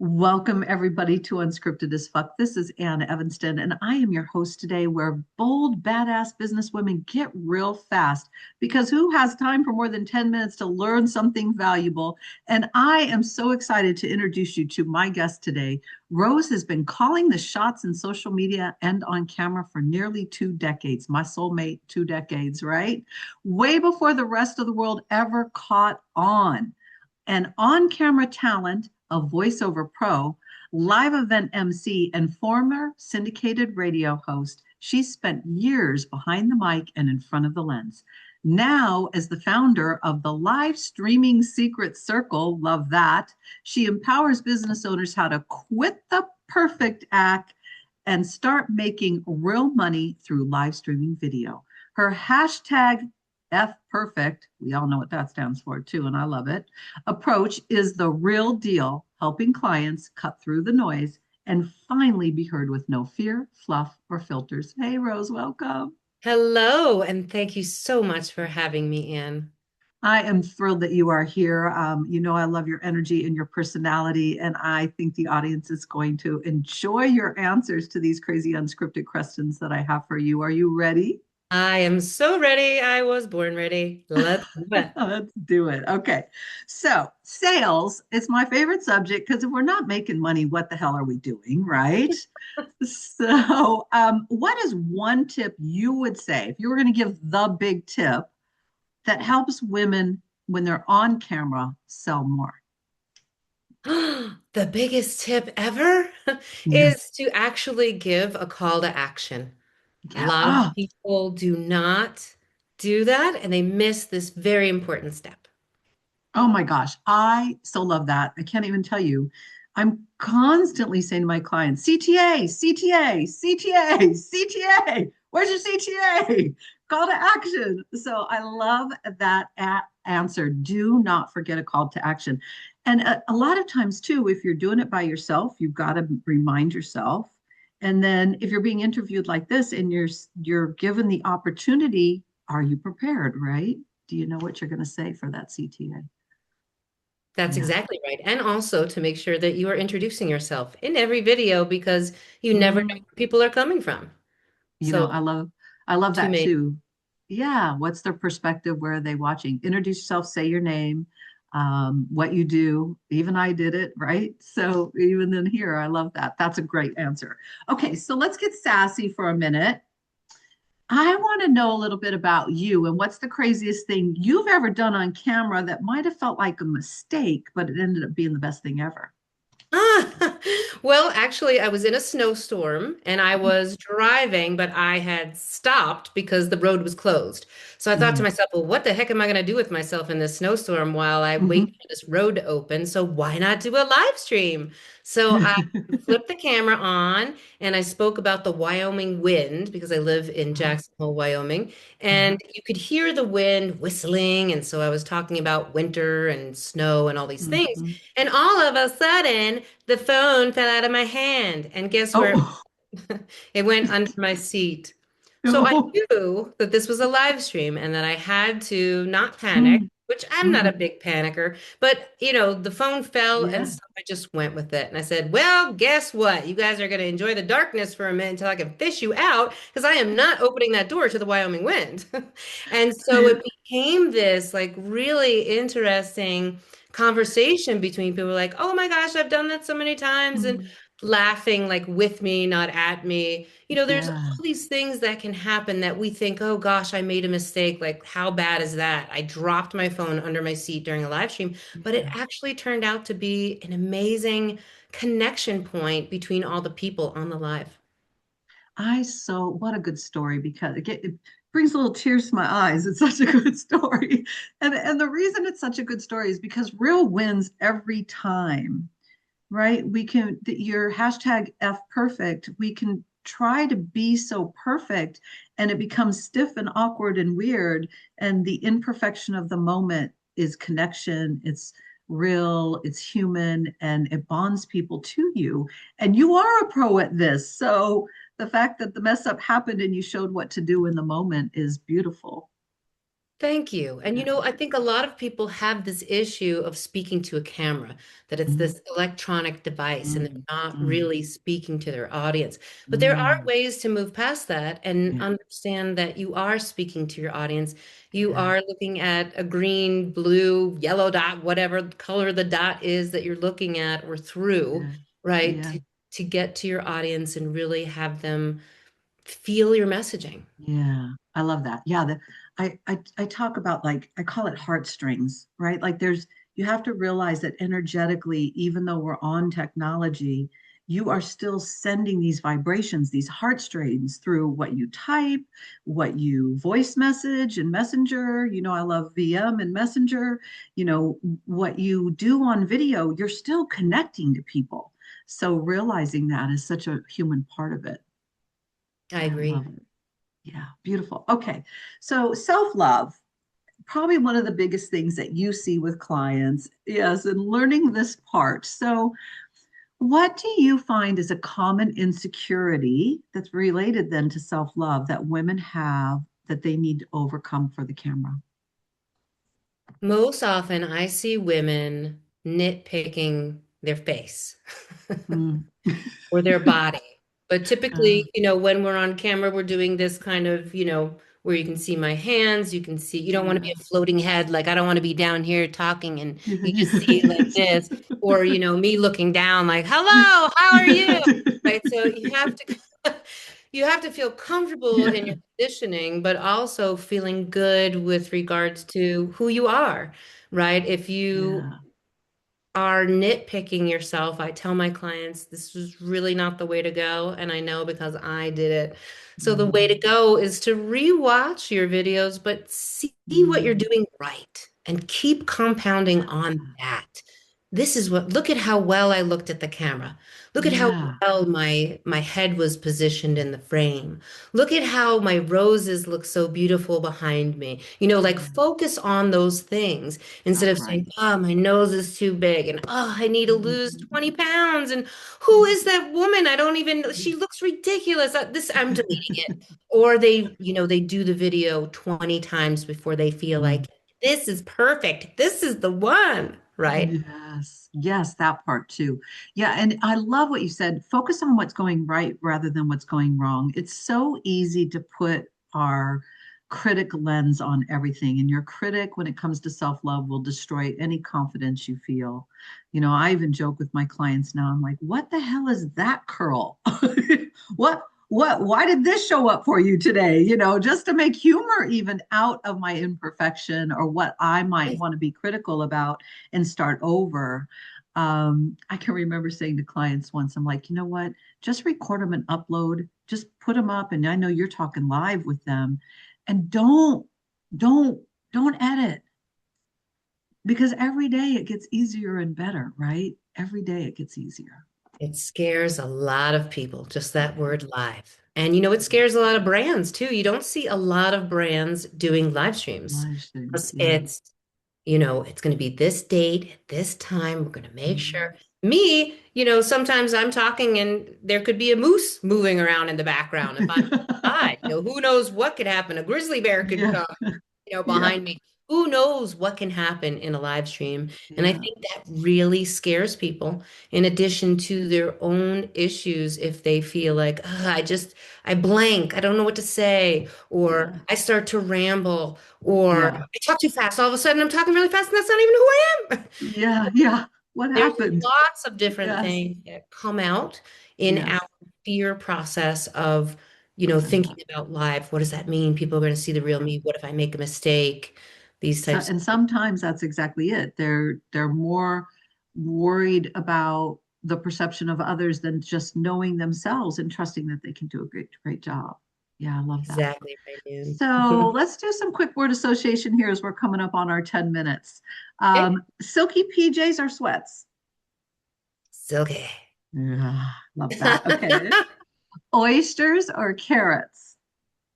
Welcome, everybody, to Unscripted as Fuck. This is Ann Evanston, and I am your host today, where bold, badass businesswomen get real fast because who has time for more than 10 minutes to learn something valuable? And I am so excited to introduce you to my guest today. Rose has been calling the shots in social media and on camera for nearly 2 decades. My soulmate, 2 decades, right? Way before the rest of the world ever caught on. An on camera talent, a voiceover pro, live event MC, and former syndicated radio host, she spent years behind the mic and in front of the lens. Now, as the founder of the live streaming secret circle, love that, she empowers business owners how to quit the perfect act and start making real money through live streaming video. Her hashtag F perfect, we all know what that stands for too, and I love it, approach is the real deal, helping clients cut through the noise and finally be heard with no fear, fluff, or filters. Hey, Rose, welcome. Hello, and thank you so much for having me in. I am thrilled that you are here. I love your energy and your personality, and I think the audience is going to enjoy your answers to these crazy unscripted questions that I have for you. Are you ready? I am so ready. I was born ready. Let's do it. Let's do it. Okay. So, sales is my favorite subject because if we're not making money, what the hell are we doing? Right. So, what is one tip you would say if you were going to give the big tip that helps women when they're on camera sell more? The biggest tip ever Yeah. is to actually give a call to action. A Yeah. lot of Oh, people do not do that, and they miss this very important step. oh my gosh. I so love that. I can't even tell you. I'm constantly saying to my clients, CTA, CTA, CTA, CTA. Where's your CTA? Call to action. So I love that answer. Do not forget a call to action. And a lot of times, too, if you're doing it by yourself, you've got to remind yourself. And then if you're being interviewed like this and you're given the opportunity, are you prepared, right? Do you know what you're going to say for that CTA? That's Yeah. exactly right. And also to make sure that you are introducing yourself in every video because you never know Mm. where people are coming from. You know, So, I love two that main. too. Yeah, what's their perspective? Where are they watching? Introduce yourself, say your name, what you do. Even I did it, right? So even in here, I love that. That's a great answer. Okay, so let's get sassy for a minute. I want to know a little bit about you and what's the craziest thing you've ever done on camera that might have felt like a mistake, but it ended up being the best thing ever. Ah, well, actually, I was in a snowstorm and I was driving, but I had stopped because the road was closed. So I thought to Mm. myself, well, what the heck am I going to do with myself in this snowstorm while I wait Mhm. for this road to open? So why not do a live stream? So I flipped the camera on and I spoke about the Wyoming wind because I live in Jackson Hole, Wyoming, Uh-huh. and you could hear the wind whistling. And so I was talking about winter and snow and all these things. Mhm. And all of a sudden, the phone fell out of my hand. And guess where Oh, it went under my seat. So I no. knew that this was a live stream and that I had to not panic, Mm. which I'm not a Mhm. big panicker. But, the phone fell and Yeah. so I just went with it. And I said, well, guess what? You guys are going to enjoy the darkness for a minute until I can fish you out because I am not opening that door to the Wyoming wind. And so Yeah. it became this like really interesting conversation between people like, oh my gosh, I've done that so many times and Mm. laughing like with me, not at me. There's all Yeah. these things that can happen that we think, oh gosh, I made a mistake. Like, how bad is that? I dropped my phone under my seat during a live stream, but it Yeah. actually turned out to be an amazing connection point between all the people on the live. What a good story because it brings a little tears to my eyes. It's such a good story. And the reason it's such a good story is because real wins every time, right? Your hashtag F perfect, we can try to be so perfect and it becomes stiff and awkward and weird. And the imperfection of the moment is connection. It's real, it's human, and it bonds people to you. And you are a pro at this. So the fact that the mess up happened and you showed what to do in the moment is beautiful. Thank you. And Yeah. I think a lot of people have this issue of speaking to a camera, that it's Mm, this electronic device and they're mm, not mm, really speaking to their audience. But there are mm. ways to move past that and Yeah, understand that you are speaking to your audience. You yeah, are looking at a green, blue, yellow dot, whatever color the dot is that you're looking at or through, yeah, right? yeah. To get to your audience and really have them feel your messaging. Yeah, I love that. Yeah, I talk about, like, I call it heartstrings, right? Like, you have to realize that energetically, even though we're on technology, you are still sending these vibrations, these heartstrings through what you type, what you voice message and Messenger. I love VM and Messenger. What you do on video, you're still connecting to people. So realizing that is such a human part of it. I I agree. love it. Yeah, beautiful. Okay. So self-love, probably one of the biggest things that you see with clients. Yes, and learning this part. So, what do you find is a common insecurity that's related then to self-love that women have that they need to overcome for the camera? Most often, I see women nitpicking their face Mm. or their body. But Uh, typically, when we're on camera, we're doing this kind of, where you can see my hands, you can see, you don't want to be yeah. a floating head. Like, I don't want to be down here talking and you just see like this, or, me looking down, like, hello, how are you? Right. So you have to. You have to feel comfortable in Yeah. your conditioning, but also feeling good with regards to who you are, right? If you Yeah. are nitpicking yourself, I tell my clients this is really not the way to go. And I know because I did it. So the way to Mm, go is to rewatch your videos, but see what you're mm. doing right and keep compounding on that. Look at how well I looked at the camera. Look at how Yeah. well my head was positioned in the frame. Look at how my roses look so beautiful behind me. Like Yeah. focus on those things instead of saying, Upright. oh, my nose is too big and oh, I need to lose Mhm. 20 pounds. And who is that woman? I don't even, she looks ridiculous. I'm deleting it. Or they do the video 20 times before they feel like Mm. this is perfect. This is the one, right? Yes, yes, that part too. Yeah, and I love what you said. Focus on what's going right rather than what's going wrong. It's so easy to put our critic lens on everything, and your critic, when it comes to self-love, will destroy any confidence you feel. I even joke with my clients now. I'm like, "What the hell is that curl? What why did this show up for you today?" Just to make humor even out of my imperfection or what I might want to be critical about and start over. I can remember saying to clients once, I'm like, you know what? Just record them and upload. Just put them up. And I know you're talking live with them. And don't, don't edit, because every day it gets easier and better, right? Every day it gets easier. It scares a lot of people, just that word live. And it scares a lot of brands too. You don't see a lot of brands doing live streams. Live streams. Because Yeah. it's going to be this date at this time. We're going to make Mhm. sure. Me, sometimes I'm talking and there could be a moose moving around in the background if I'm outside. Who knows what could happen? A grizzly bear could Yeah. come Yeah. behind me. Who knows what can happen in a live stream? And I Yeah. think that really scares people in addition to their own issues if they feel like, "Ugh, I blank, I don't know what to say, or Yeah. I start to ramble, or Yeah. I talk too fast. All of a sudden I'm talking really fast and that's not even who I am." Yeah. Yeah. What There's happened? lots of different Yes. things that come out in our Yes. fear process of, Yeah. thinking about live. What does that mean? People are going to see the real me. What if I make a mistake? These So, types of and things. sometimes that's exactly it. They're more worried about the perception of others than just knowing themselves and trusting that they can do a great job. Yeah, I love that. Exactly right, Ann. So let's do some quick word association here as we're coming up on our 10 minutes. Okay. Silky PJs or sweats? Silky. Yeah, love that. Okay. Oysters or carrots?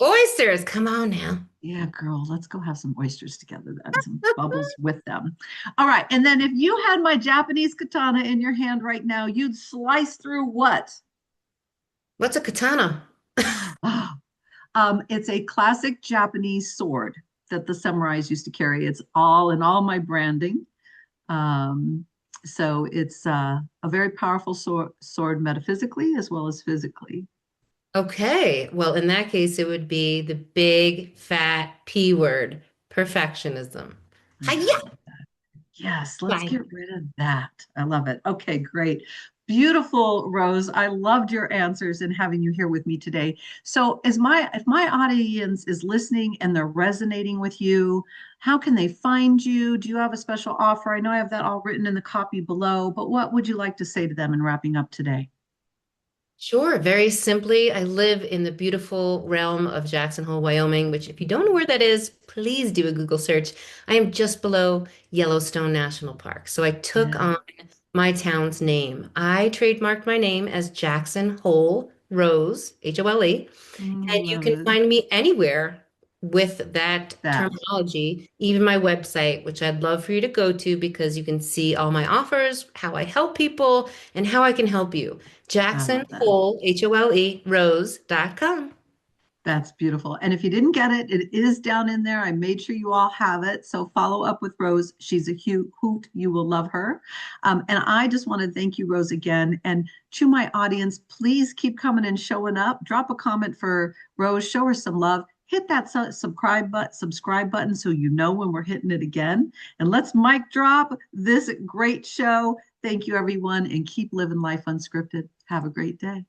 Oysters, come on now. Yeah, girl, let's go have some oysters together then, some bubbles with them. All right. And then if you had my Japanese katana in your hand right now, you'd slice through what? What's a katana? It's a classic Japanese sword. that the samurais used to carry. It's all in all my branding. So it's a very powerful sword metaphysically as well as physically. Okay. Well, in that case, it would be the big fat P word, perfectionism. Hiya! Yes, let's Bye. get rid of that. I love it. Okay, great. Beautiful, Rose. I loved your answers and having you here with me today. So, if my audience is listening and they're resonating with you, how can they find you? Do you have a special offer? I know I have that all written in the copy below, but what would you like to say to them in wrapping up today? Sure. Very simply, I live in the beautiful realm of Jackson Hole, Wyoming, which, if you don't know where that is, please do a Google search. I am just below Yellowstone National Park. So I took Yeah. on my town's name. I trademarked my name as Jackson Hole Rose, Hole. And you Love can it. find me anywhere with that That. terminology, even my website, which I'd love for you to go to because you can see all my offers, how I help people, and how I can help you. I Jackson love that. Hole, Hole, Rose.com. That's beautiful. And if you didn't get it, it is down in there. I made sure you all have it. So follow up with Rose. She's a hoot. You will love her. And I just want to thank you, Rose, again. And to my audience, please keep coming and showing up. Drop a comment for Rose. Show her some love. Hit that subscribe button so you know when we're hitting it again. And let's mic drop this great show. Thank you, everyone, and keep living life unscripted. Have a great day.